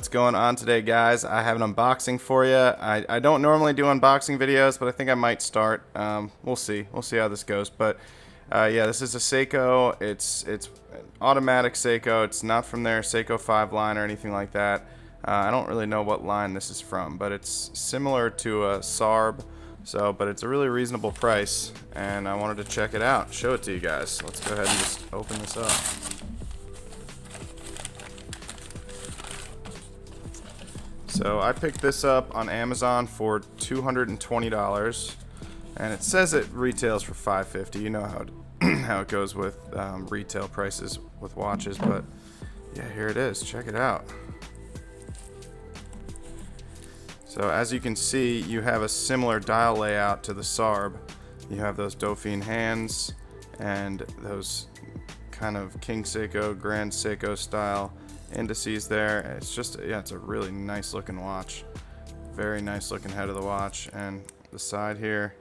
what's going on today, guys? I have an unboxing for you. I don't normally do unboxing videos, but I think I might start. We'll see how this goes. But yeah, this is a Seiko. It's an automatic Seiko. It's not from their Seiko 5 line or anything like that. I don't really know what line this is from, but it's similar to a SARB. But it's a really reasonable price, and I wanted to check it out, show it to you guys. Let's go ahead and just open this up. So I picked this up on Amazon for $220, and it says it retails for $550. You know how it goes with retail prices with watches, but yeah, here it is. Check it out. So as you can see, you have a similar dial layout to the SARB. You have those Dauphine hands and those kind of King Seiko, Grand Seiko style indices there. It's just, yeah, it's a really nice looking watch. Very nice looking head of the watch, and the side here,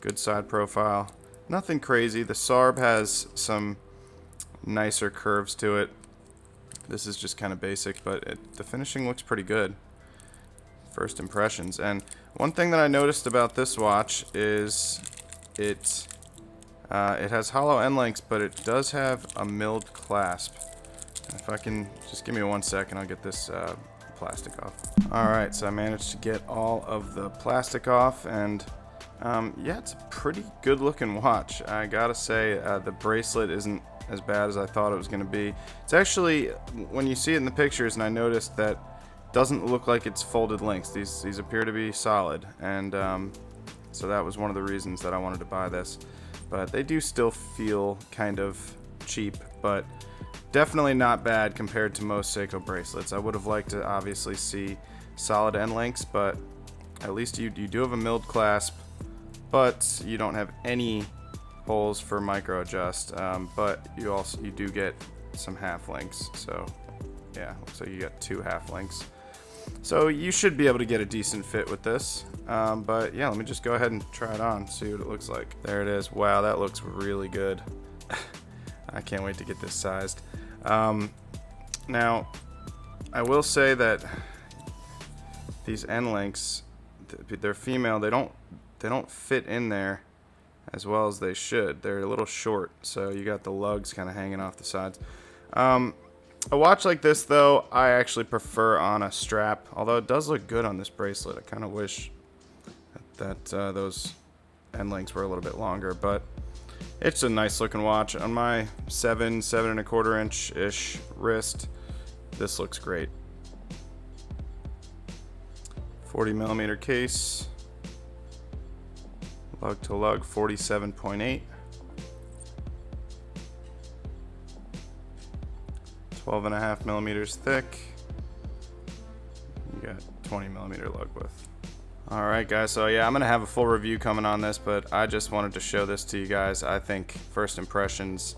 good side profile. Nothing crazy. The SARB has some nicer curves to it. This is just kind of basic, but the finishing looks pretty good. First impressions. And one thing that I noticed about this watch is it has hollow end links, but it does have a milled clasp. If I can just give me 1 second, I'll get this plastic off. Alright, so I managed to get all of the plastic off, and yeah, it's a pretty good looking watch. I gotta say, the bracelet isn't as bad as I thought it was going to be. It's actually, when you see it in the pictures, and I noticed that it doesn't look like it's folded links. These appear to be solid, and so that was one of the reasons that I wanted to buy this. But they do still feel kind of cheap, but definitely not bad compared to most Seiko bracelets. I would have liked to obviously see solid end links, but at least you do have a milled clasp, but you don't have any holes for micro adjust. But you do get some half links. So yeah, looks like you got 2 half links. So you should be able to get a decent fit with this. But yeah, let me just go ahead and try it on, see what it looks like. There it is. Wow, that looks really good. I can't wait to get this sized. Now, I will say that these end links, they're female. They don't fit in there as well as they should. They're a little short, so you got the lugs kind of hanging off the sides. A watch like this, though, I actually prefer on a strap. Although it does look good on this bracelet. I kind of wish that those end links were a little bit longer, but it's a nice looking watch. On my 7.25 inch-ish wrist, this looks great. 40mm case, lug to lug 47.8, 12.5mm thick. You got 20mm lug width. Alright guys, so yeah, I'm going to have a full review coming on this, but I just wanted to show this to you guys. I think first impressions,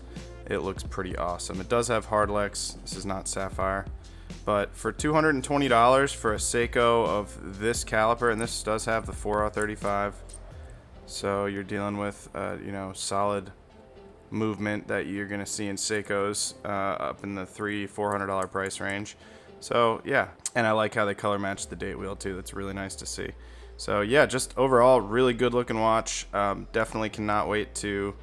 it looks pretty awesome. It does have hard Lex. This is not sapphire. But for $220 for a Seiko of this caliber, and this does have the 4R35, so you're dealing with you know, solid movement that you're going to see in Seikos up in the $300-400 price range. So yeah, and I like how they color match the date wheel too. That's really nice to see. So yeah, just overall really good looking watch. Definitely cannot wait to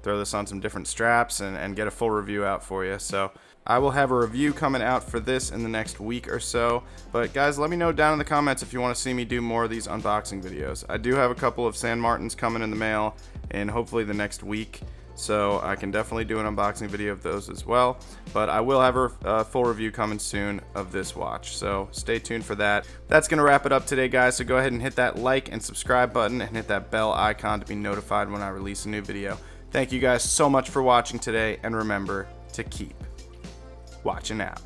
throw this on some different straps and get a full review out for you. So I will have a review coming out for this in the next week or so. But guys, let me know down in the comments if you want to see me do more of these unboxing videos. I do have a couple of San Martins coming in the mail in hopefully the next week, so I can definitely do an unboxing video of those as well. But I will have a full review coming soon of this watch, so stay tuned for that. That's going to wrap it up today, guys, so go ahead and hit that like and subscribe button and hit that bell icon to be notified when I release a new video. Thank you guys so much for watching today, and remember to keep watching out.